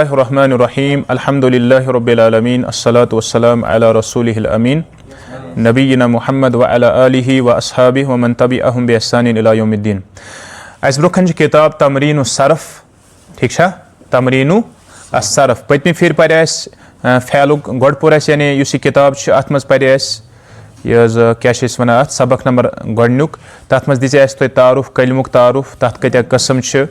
الرحمن الرحیم الحمد للہ رب العالمین الصلاۃ والسلام علی رسولہ الامین نبینا محمد وعلی آلہ واصحابہ ومن تبعہم بإحسان الی یوم الدین. اس برونٛہہ چھِ کتاب تمرین الصرف. ٹھیک چھا تمرین الصرف. پٔتمہِ پھِرِ پرِ اَسہِ فعلُک گۄڈٕ پوٚر اَسہِ یعنی یُس یہِ کِتاب چھِ اَتھ منٛز پرِ اَسہِ یہِ حظ کیٛاہ چھِ أسۍ وَنان اَتھ سبق نمبر گۄڈنیُک. تَتھ منٛز دِژے اَسہِ تۄہہِ تعارُف کلمُک تعارُف تَتھ کۭتیاہ قٕسم چھِ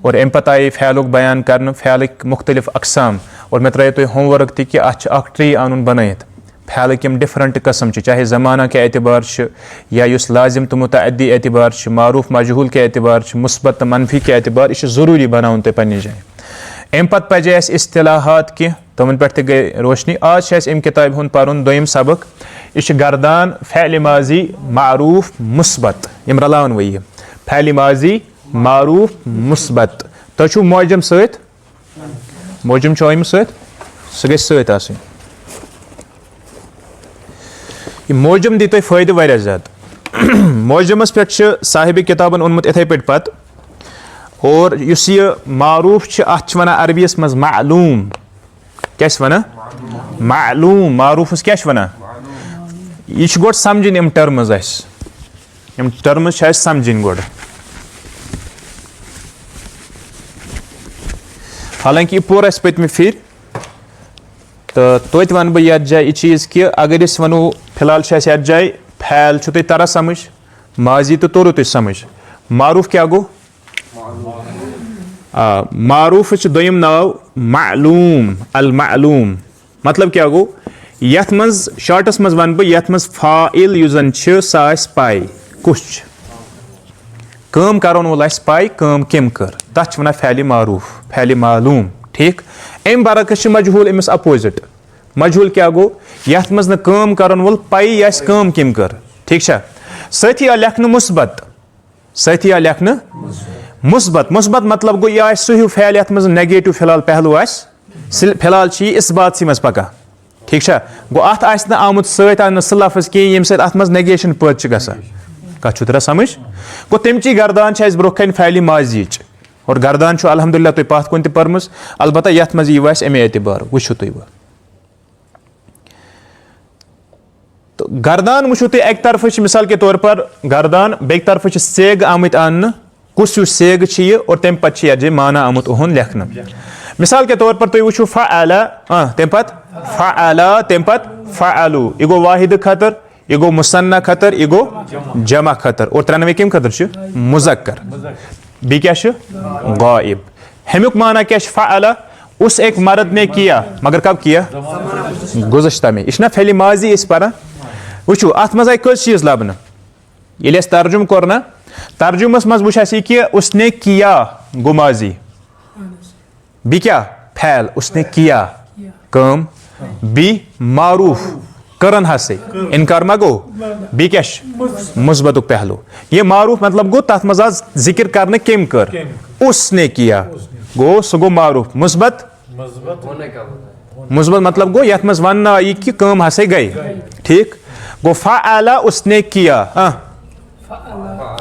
اور اَمہِ پتہٕ آیے فعلُک بیان کرنہٕ فعلٕکۍ مختلف اقسام اور مےٚ ترٛایو تۄہہِ ہوم ؤرک تہِ کہِ اَتھ چھِ اکھ ٹرٛی اَنُن بنٲیِتھ. فعلٕکۍ یِم ڈِفرنٹ قٕسم چھِ چاہے زمانہ کہِ اعتبار چھِ یا یُس لازم تہٕ متعدی اعتبار چھِ معروٗف مجہوٗل کہِ اعتبار چھِ مثبت تہٕ منفی کہِ اعتبار یہِ چھِ ضروٗری بناوُن تۄہہِ پننہِ جایہِ. اَمہِ پتہٕ پزِ اَسہِ اصطلاحات کینٛہہ تِمن پٮ۪ٹھ تہِ گٔے روشنی. آز چھِ اَسہِ اَمہِ کِتابہِ ہُنٛد پرُن دوٚیِم سبق. یہِ چھِ گردان فعلِ ماضی معروٗف مثبت یِم رلاوان وۄنۍ یہِ فعلِ ماضی معروٗف مثبت. تۄہہِ چھُو موجم سۭتۍ موجم چھُوا أمِس سۭتۍ سُہ گژھِ سۭتۍ آسٕنۍ. یہِ موجم دی تۄہہِ فٲیدٕ واریاہ زیادٕ. موجمس پٮ۪ٹھ چھِ صاحبِ کِتابن اوٚنمُت یِتھٕے پٲٹھۍ پتہٕ اور یُس یہِ معروٗف چھِ اتھ چھِ ونان عربیس منٛز معلوٗم. کیٛاہ چھِ ونان معلوٗم. معروٗفس کیٛاہ چھِ ونان یہِ چھِ گۄڈٕ سمجھِنۍ یِم ٹٔرمٕز اسہِ یِم ٹٔرمٕز چھِ اسہِ سمجھِنۍ گۄڈٕ. حالانکہِ یہِ پوٚر اَسہِ پٔتمہِ پھِرِ تہٕ توتہِ ونہٕ بہٕ یتھ جایہِ یہِ چیٖز کہِ اگر أسۍ ونو فِلحال چھِ اَسہِ یتھ جایہِ فعل چھُ تۄہہِ تران سمجھ ماضی تہٕ توٚرُو تۄہہِ سمجھ. معروٗف کیٛاہ گوٚو معروٗفس چھُ دوٚیِم ناو معلوٗم المعلوٗم. مطلب کیٛاہ گوٚو یتھ منٛز شاٹس منٛز ونہٕ بہٕ یتھ منٛز فاعل یُس زن چھِ سُہ آسہِ پاے کُس چھُ کٲم کرن وول آسہِ پاے کٲم کٔمۍ کٔر تتھ چھِ ونان فعلِ معروٗف فعلِ معلوٗم. ٹھیٖک. اَمہِ برعکس چھِ مجہوٗل أمِس اپوزِٹ. مجہوٗل کیٛاہ گوٚو یتھ منٛز نہٕ کٲم کرن وول پایی آسہِ کٲم کٔمۍ کٔر. ٹھیٖک چھا. سۭتی آو لیکھنہٕ مثبت سۭتی آو لیکھنہٕ مثبت. مثبت مطلب گوٚو یہِ آسہِ سُہ ہیوٗ فعل یتھ منٛز نیگیٹِو فِلحال پہلوٗ آسہِ فِلحال چھِ یہِ اِثباتسٕے منٛز پکان. ٹھیٖک چھا. گوٚو اتھ آسہِ نہٕ آمُت سۭتۍ آو نہٕ سُہ لفظ کینٛہہ ییٚمہِ سۭتۍ اتھ منٛز نیگیشن پٲدٕ چھِ گژھان. کتھ چھُو تران سمجھ. گوٚو تمچی گردان چھِ اسہِ برونٛہہ کنہِ فعلِ ماضیِچ اور گردان چھُ الحمدُاللہ تۄہہِ پتھ کُن تہِ پٔرمٕژ البتہ یتھ منٛز ییٖوٕ اسہِ امے اعتبار وٕچھِو تُہۍ وۄنۍ. تہٕ گردان وٕچھِو تُہۍ اکہِ طرفہٕ چھِ مِثال کے طور پر گردان بیٚکہِ طرفہٕ چھِ سیگہٕ آمٕتۍ اننہٕ کُس ہیوٗ سیگہٕ چھِ یہِ اور تمہِ پتہٕ چھِ یتھ جایہِ معنی آمُت اُہُنٛد لیکھنہٕ. مِثال کے طور پر تُہۍ وٕچھِو فعل تمہِ پتہٕ فعل تمہِ پتہٕ فعلوٗ. یہِ گوٚو واحدٕ خٲطرٕ یہِ گوٚو مُثنّا خٲطرٕ یہِ گوٚو جمع خٲطرٕ اور ترٛٮ۪نوَے کمہِ خٲطرٕ چھِ مُذکر. بیٚیہِ کیٛاہ چھُ غائب. ہمیُک معنی کیٛاہ چھُ فعل اس ایک مرد نے کیا مگر کب کیا گُزشتہ میں. یہِ چھُنہ فعلِ ماضی أسۍ پران. وٕچھِو اتھ منٛز آیہِ کٔژ چیٖز لبنہٕ ییٚلہِ اَسہِ ترجُمہٕ کوٚر نہ ترجُمس منٛز وٕچھ اَسہِ یہِ کہِ اس نے کیا گوٚو ماضی. بیٚیہِ کیٛاہ فعل اس نے کیا کٲم. بیٚیہِ معروٗف کٔرٕن ہسے انکار ما گوٚو. بیٚیہِ کیٛاہ چھُ مثبتُک پہلوٗ. یہِ معروٗف مطلب گوٚو تتھ منٛز آو ذِکر کرنہٕ کٔمۍ کٔر اس نے کیا گوٚو سُہ گوٚو معروٗف. مثبت مثبت مطلب گوٚو یتھ منٛز وننہٕ آو یہِ کہِ کٲم ہسا گٔے. ٹھیٖک. گوٚو فعل اس نے کیا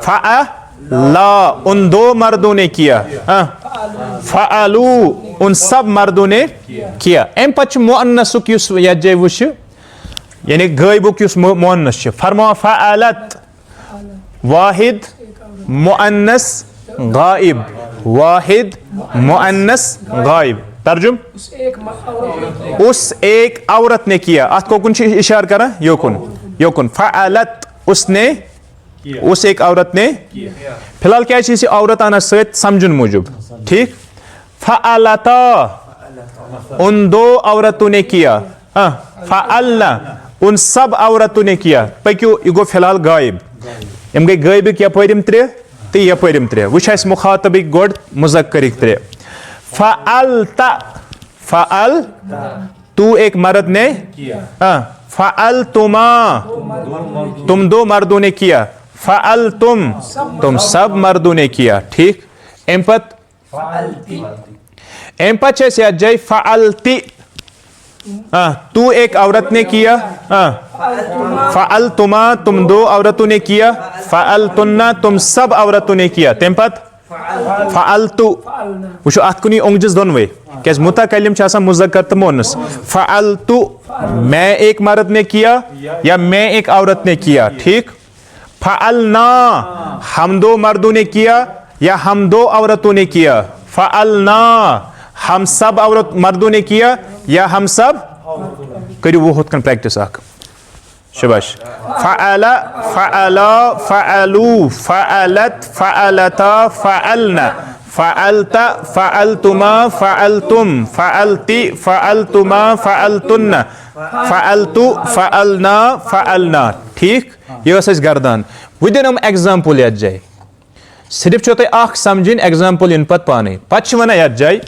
فعلا ان دو مردوں نے کیا فعلوا ان سب مردوں نے کیا. امہِ پتہٕ چھُ مُؤنثُک یُس یتھ جایہِ وٕچھِ یعنی غٲیبُک یُس مُؤنث چھُ فرماوان فعلت واحد مُؤنث غائب واحد مُؤنث غائب. ترجم اس ایک عورت نے کیا. اتھ کوکُن چھُ اِشارٕ کران یوکُن یوکُن فعلت اس نے اس ایک عورت نے. فِلحال کیٛازِ چھِ أسۍ یہِ عورت انان سۭتۍ سمجھُن موٗجوٗب. ٹھیٖک. فعلتا ان دو عورتوں نے کیا فعلنا ان سب عورتوں نے کیا. پٔکِو یہِ گوٚو فِلحال غایب. یِم گٔے غٲیبٕکۍ یپٲرۍ یِم ترٛےٚ تہٕ یپٲرۍ یِم ترٛےٚ. وٕچھ اَسہِ مُخاطبٕکۍ گۄڈٕ مُذکرٕکۍ ترٛےٚ. فعلتا فعل تو ایک مرد نے فعلتما تم دو مردوں نے کیا فعلتم تم سب مردوں نے کیا. ٹھیک. امہِ پتہٕ چھِ اَسہِ یتھ جایہِ فعلتی تو ایک عورت نے کیا فعلتما تم دو عورتوں نے کیا فعلتن تم سب عورتوں نے کیا. تمہِ پتہٕ فعلتو وچھو ات کنی اونگجس دونوے کیاز متکلم چھ آسان مذکر تو مؤنث فعلتو میں ایک مرد نے کیا یا میں ایک عورت نے کیا ٹھیک فعلنا ہم دو مردوں نے کیا یا ہم دو عورتوں نے کیا فعلنا ہم سب عورت مردوں نے کیا یا ہم سب کریو وہ ہت کن پریکٹس اخ شباش فعل فعلا فعلوا فعلت فعلتا فعلنا فعلت فعلتما فعلتم فعلتی فعلتما فعلتن فعلتو فعلنا فعلنا ٹھیک یہ اس گردان ودن ہم ایگزامپل یاد جائے صرف چھو تہ اخ سمجھن ایگزامپل ان پت پانے پتہ ونان یاد جائے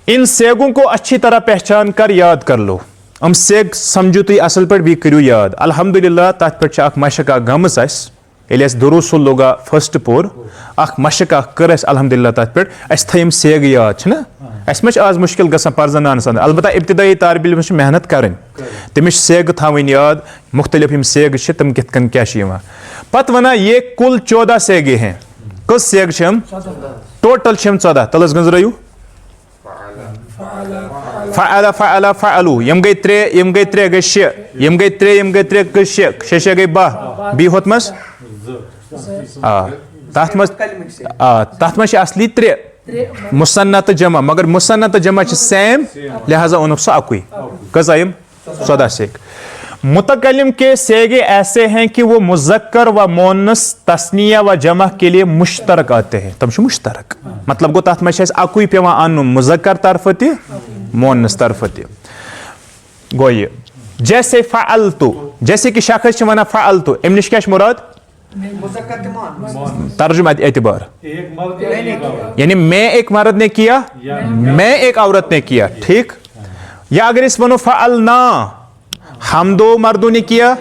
ان سیگوں کو اچھی طرح پہچان کر یاد کر لو ہم سیگ سمجھو تھی اصل پر بھی کرو یاد الحمدللہ تات پر اخ مشق اخ گمس اس یل اس دروس لوگا فرسٹ پور اخ مشق اخ کر اس الحمدللہ تات پر اس تھیم سیگ یاد چھنا اس مچ آز مشکل گژھان پرزنان سان البتہ ابتدائی طالب علم محنت کریں تمس سیگ تھاوین یاد مختلف یم سیگ چھ تم کت کن کیا چھ یوان پتہ ونان یہ کل 14 سیگیں ہیں کس سیگ چھ ہم ٹوٹل چھ ہم 14 تلس گنزرایو فعل فعل فعلو یم گئی 3 گئی 6 یم گئی 3 گئی 6 6 گئی 12 بی ہوت مس تات مس اصلی 3 مثنى تو جمع مگر مثنى تو جمع چھ سیم لہذا اونک سو اکوئی کزا یم 14 سیگ متکلم کے سیگے ایسے ہیں کہ وہ مذکر و مؤنث تثنیہ و جمع کے لیے مشترک آتے ہیں تم چھ مشترک مطلب گو تات مس اکوئی پیوان انن مذکر طرف تہ مؤنث طرف تہ گو یہ جیسے فعلتو جیسے کہ شخص چھ ونان فعلتو ام نش کیا مراد ترجمہ اعتبار یعنی میں ایک مرد نے کیا میں ایک عورت نے کیا ٹھیک یا اگر اس ونو فعلنا ہم دو مردوں نے کیا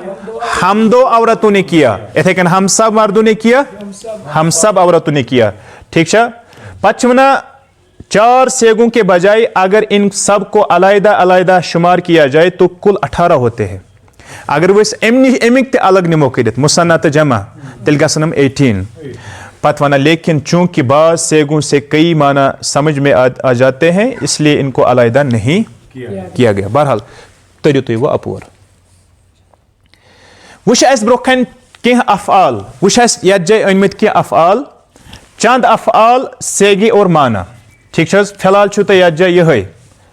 ہم دو عورتوں نے کیا اتھے کن ہم سب مردوں نے کیا ہم سب عورتوں نے کیا ٹھیک چھ پتہ ونا 4 سیگوں کے بجائے اگر ان سب کو علیحدہ علیحدہ شمار کیا جائے تو کل 18 ہوتے ہیں اگر وہ اس امک تے الگ نمو کرت مثنى تو جمع تیل گژھن 18 پتہ ونا لیکن چونکہ بعض سیگوں سے کئی معنی سمجھ میں آ جاتے ہیں اس لیے ان کو علیحدہ نہیں کیا گیا بہرحال تریو تھی وہ اپور وش اس برکن کی افعال وش اس یاد جائے انمت کی افعال چند افعال سیگی اور معنی ٹھیک چھ فی الحال چھو تو یاد جائے یہ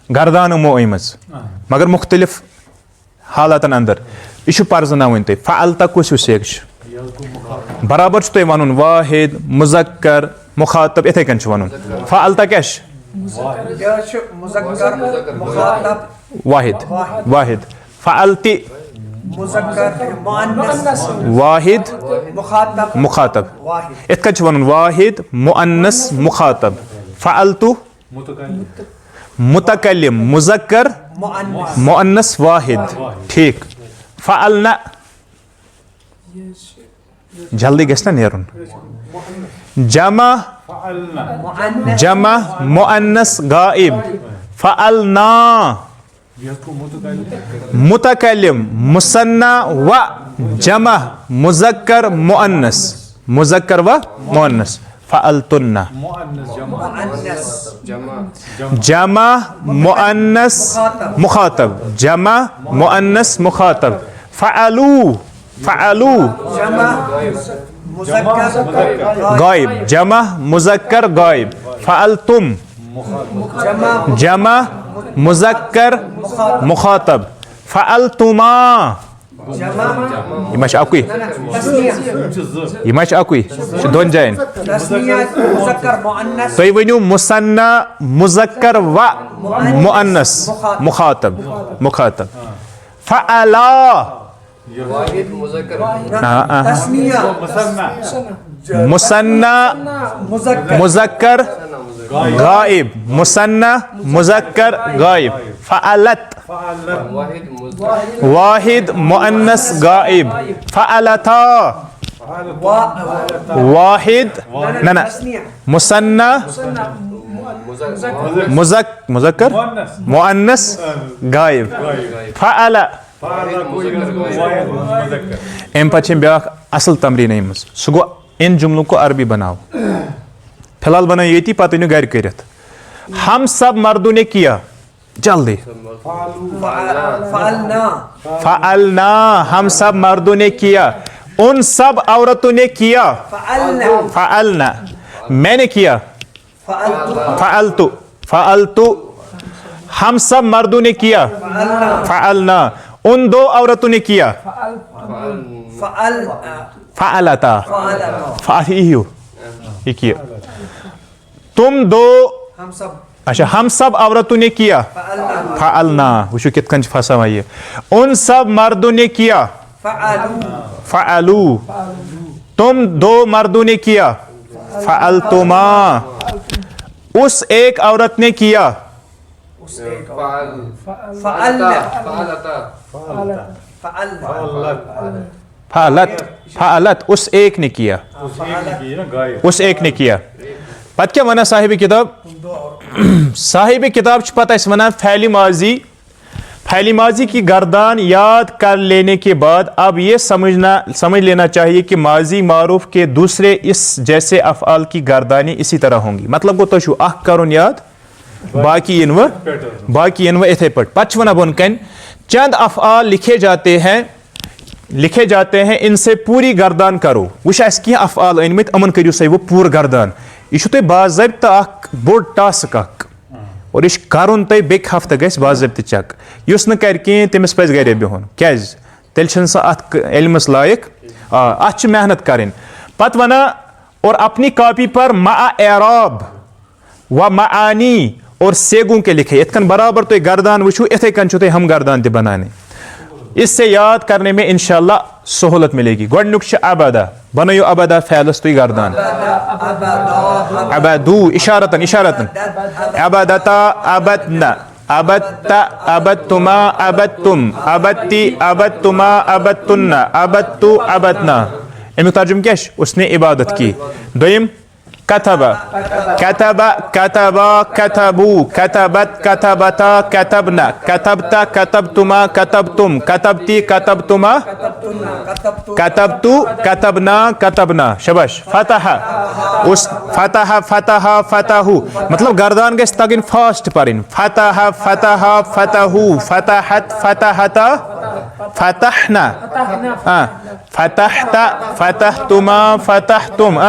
گردان مو ایمز مگر مختلف حالاتن اندر یہ پرزناون تھی فعلتا کس سیگ برابر چھ تو ونن واحد مذکر مخاطب اتھے کن چھ ونن فعلتا کیا واحد واحد فعلتی واحد مخاطب ات کن چھ ونن واحد مؤنث مخاطب فعلتو متکلم مذکر مؤنث واحد ٹھیک فعلنا جلدی گژھنا نیرن جمع جمع مؤنث غائب فعلنا متکلم مثنى و جمع مذکر مؤنث مذکر و مؤنث فعلتن جمع مؤنث مخاطب جمع مؤنث مخاطب فعلوا فعلوا غائب جمع مذکر غائب فعلتم جمع مذکر مخاطب فعلتما یہ مش اکوئی یہ مش اکوئی دون جائن تُہۍ ؤنِو مثنى مذکر و مؤنث مخاطب مخاطب فعلا مثنى مذکر غائب مثنى مذکر غائب فعلت واحد مؤنث غائب فعلتا واحد نا مثنى مذکر مؤنث غائب فعل ام پتہ بیاکھ اصل تمرین مز سہ گو ان جملوں کو عربی بناو فی الحال بنائیو ییٚتی پتہٕ أنِو گھرِ کٔرِتھ. ہم سب مردوں نے کیا, جلدی. فعلنا, ہم سب مردوں نے کیا. ان سب عورتوں نے کیا. فعلنا, میں نے کیا. فعلتو, ہم سب مردوں نے کیا. فعلنا, ان دو عورتوں نے کیا. فعلتا, یہ کیا. تم دو, اچھا ہم سب عورتوں نے کیا. فعلنا, وچھو کت کن پھسا یہ. ان سب مردوں نے کیا. فعلو, تم دو مردوں نے کیا. فعلتما, اس ایک عورت نے کیا. فعلت, اس ایک نے کیا. اس ایک نے کیا. پتہ کیا ونان صاحب کتاب؟ صاحب کتاب پتہ اس ونان فعل ماضی. فعل ماضی کی گردان یاد کر لینے کے بعد اب یہ سمجھ لینا چاہیے کہ ماضی معروف کے دوسرے اس جیسے افعال کی گردانیں اسی طرح ہوں گی. مطلب گو تو اخ کرن یاد, باقی انو اتھے پٹ. پتہ ونان بون کن چند افعال لکھے جاتے ہیں, ان سے پوری گردان کرو. وچ اس کی افعال انمت امن کریو سا وہ پور گردان. یہ تو باضابطہ اخ بوڑ ٹاسک اخ, اور یہ کرن تہ بیک ہفتہ گھس باضابطہ چیک. یس نہ کر کہیں تمس پز گرے بہن, کیاز تیل چھن سا ات علمس لائق. ات محنت کریں. پتہ ونا اور اپنی کاپی پر مع اعراب و معانی اور سیگوں کے لکھے. اتکن برابر تو گردان وچھو, اتھے کن چھو ہم گردان تہ بنانے. اس سے یاد کرنے میں انشاءاللہ سہولت ملے گی. گۄڈنیُک چھُ عبدا, بنٲیِو عبدا فعلس تُہۍ گردان. عبدو, اشارتن عبدتا عبدنا عبدتا عبدتما عبدتم عبدتی عبدتما عبدتن عبدتو عبدنا. امیُک ترجمہ کیٛاہ چھُ؟ اس نے عبادت کی. دوٚیِم كتب كتب كتبا كتبوا كتبت كتبتا كتبنا كتبت كتبتما كتبتم كتبتي كتبتما كتبتو كتبنا كتبنا. شباش. فتح, اس فتح فتح فتحو, مطلب گردان گژھِ تگن فاسٹ پرن. فتح فتح فتحو فتحت فتحتا فتحنا فتحت فتحتما فتحتم.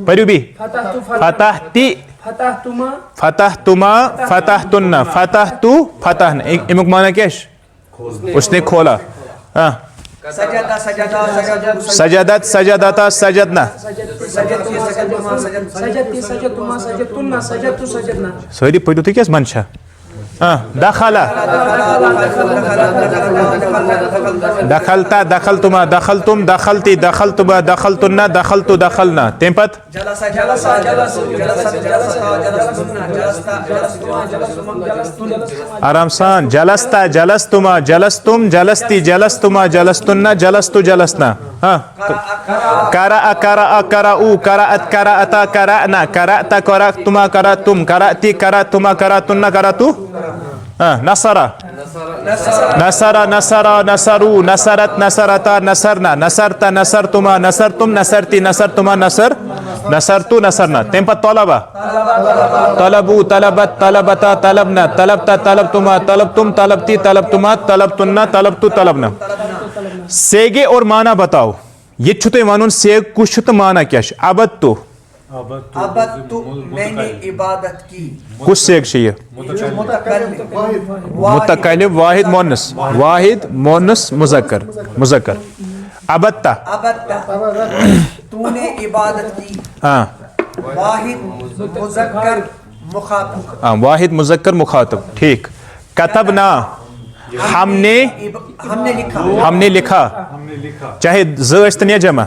پڑھو بھی فتحتی فتحتما فتحتن فتحتو فتحنا. امیک معنی کیا ہے؟ اس نے کھولا. سجدت سجدتا سجدنا. سوری پڑھو تو کیس منشا. دخل دخلتا دخلتما دخلتم دخلتی دخلتما دخلتن دخلتو دخلنا. تم پت آرام سان. جلستا جلستما جلستم جلستی جلستما جلستن جلستو جلسنا. قرأ قرأ قرأوا قرأت قرأتا قرأنا قرأت قرأتما قرأتم قرأتی قرأتما قرأتن قرأتو. نصر نصر نصر نصروا نصرت نصرتا نصرنا نصرت نصرتما نصرتم نصرتی نصرتما نصر نصرتو نصرنا. تم پت طلبا طلبوا طلبت طلبتا طلبنا طلبتا طلبتما طلبتم طلبتی طلبتما طلبتن طلبتو طلبنا. سیگے اور معنی بتاؤ. یہ چھو تو ونن سیگ کچھ چھو تو معنی کیا ہے؟ عبدتو عبدتو, میں نے عبادت کی. کس سیگ چاہیے؟ متکلم واحد مؤنث, واحد مؤنث مذکر مذکر. عبدتا تو نے عبادت کی. واحد مذکر مخاطب. واحد مذکر مخاطب. ٹھیک. کتبنا, ہم نے لکھا. چاہے ز یا جمع.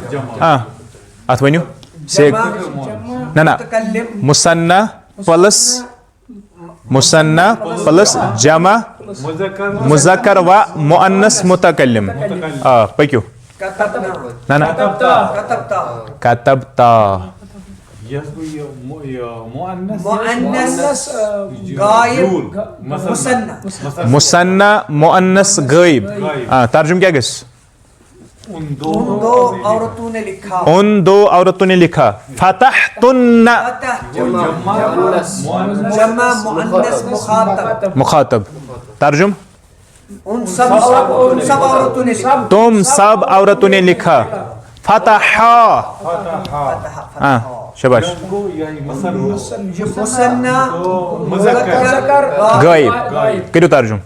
ات ونیو سیگ نا مثنى پلس جمع مذکر و مؤنث متکلم. پکیو نا کتبتا مؤنث غائب مثنى مؤنث غائب. ترجم کیا گژھِ؟ ان دو عورتوں نے لکھا. ان دو عورتوں نے لکھا. فتحتن جمع مؤنث مخاطب. مخاطب. ترجم. ان سب عورتوں نے لکھا. تم سب عورتوں نے لکھا. فتحا. ہاں شباش. مثنى مذکر غائب. کرو ترجم.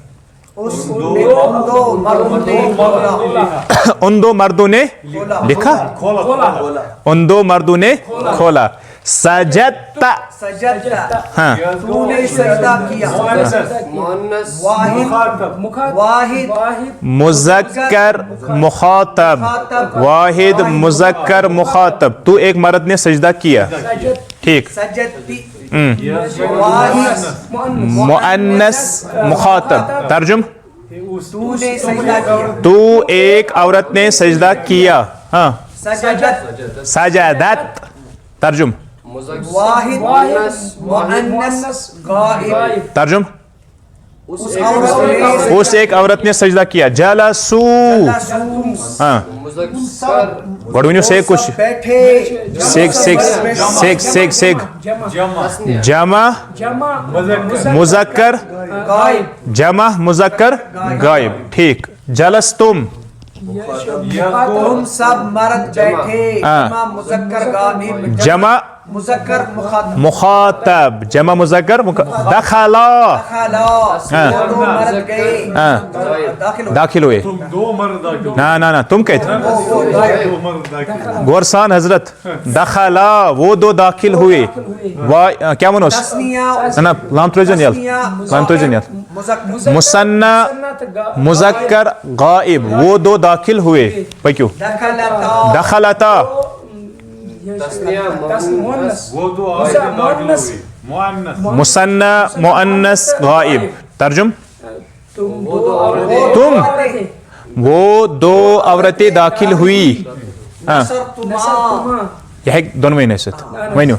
ان دو مردوں نے لکھا. ان دو مردوں نے کھولا. سجدتا. ہاں تو نے سجدہ کیا. واحد مذکر مخاطب. واحد مذکر مخاطب. تو ایک مرد نے سجدہ کیا. ٹھیک. سجدتی. واحد مؤنث مخاطب. ترجم. تو نے سجدہ کیا. تو ایک عورت نے سجدہ کیا. ہاں سجدت. سجدت. ترجم. واحد مؤنث غائب. ترجم. اس عورت نے اس ایک عورت نے سجدہ کیا. جلسو. ہاں What when you say کچھ بیٹھے. سیک جمع مذکر غائب. جمع مذکر غائب. ٹھیک. جلستم. تم سب مرد بیٹھے. جمع مذکر غائب. جمع مذکر مخاطب. مخاطب. جمع مذکر دخلا. دو مرد گئے. داخل ہوئے. نہ تم کہتے گورسان حضرت. دخلا وہ دو داخل ہوئے. کیا ونو نا لام ترجن یل. مثنى مذکر غائب. وہ دو داخل ہوئے. پکیو. دخلتا. مثنى مؤنث غائب. ترجم. تم وہ دو عورتیں داخل ہوئی. یہ دونوں میں نسبت ونیو.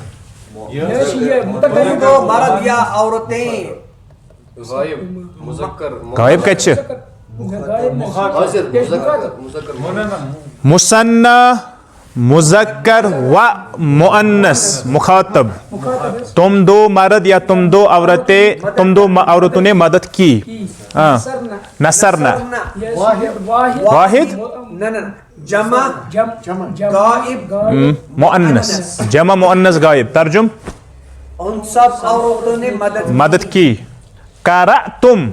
دو مرد یا عورتیں. غائب کچھ. مثنى مذکر و مؤنث مخاطب. تم دو مرد یا تم دو عورتوں نے مدد کی. نصرنا. واحد جمع غائب مؤنث. جمع مؤنث غائب. ترجم. ان سب عورتوں نے مدد کی. قرأتم.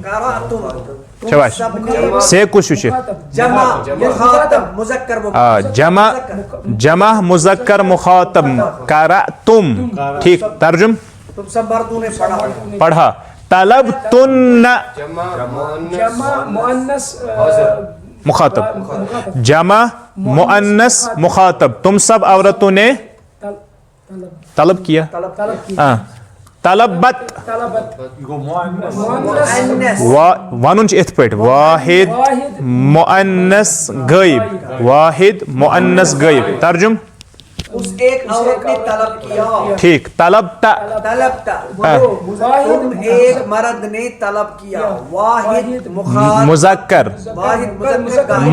شباش. سے کچھ جمع مخاطب مذکر جمع مذکر مخاطب. قرأتم. ٹھیک. ترجم. تم سب مردوں نے پڑھا. طلبتن. جمع مؤنث مخاطب. جمع مؤنث مخاطب. تم سب عورتوں نے طلب کیا. طلبت. ون ات پہ واحد مؤنث غائب. واحد مؤنث غائب. ترجم. اس ایک عورت نے طلب کیا. ٹھیک. طلبتا. تم ایک مرد نے طلب کیا. واحد مذکر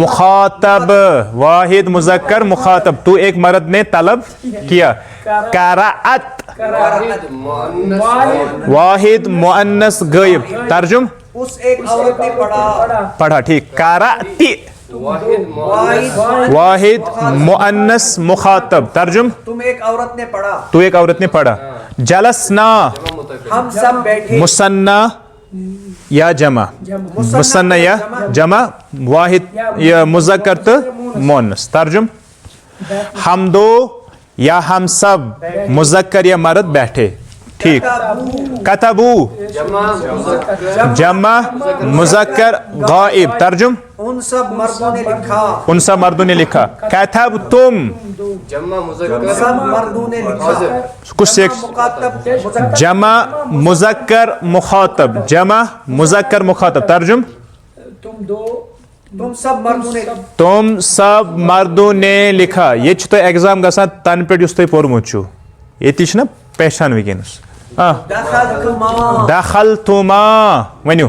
مخاطب. واحد مذکر مخاطب. تو ایک مرد نے طلب کیا. قرأت. واحد مؤنث غائب. ترجم. اس ایک عورت نے پڑھا. ٹھیک. قرأتی. واحد مؤنث مخاطب. ترجم. تم ایک عورت نے پڑھا. تو ایک عورت نے پڑھا. جلسنا. ہم سب بیٹھے. مثنى یا جمع. مثنى یا جمع. واحد یا مذکر تو مؤنث. ترجم. ہم دو یا ہم سب مذکر یا مرد بیٹھے. ٹھیک. کتبو. جمع مذکر غائب. ترجم. ان سب مردوں نے لکھا. ان سب مردوں نے لکھا. کتبتم. سب مردوں نے لکھا. کچھ جمع مذکر مخاطب. جمع مذکر مخاطب. ترجم. تم سب مردوں نے تم سب مردوں نے لکھا. یہ تو ایگزام گژھان تن پہ اس تھی پورمت چھو. یہ نا پہچان ونکس. دخلتما. ونیو.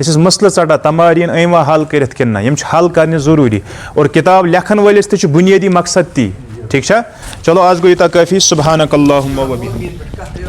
اس مسلہ ژٹان تمارین ایما حل کرت کن یم حل کرنے ضروری اور کتاب لکھن ولس تہ بنیادی مقصد تی ٹھیک چھا چلو آج گو یوتاہ کافی سبحانک اللہم و بحمدک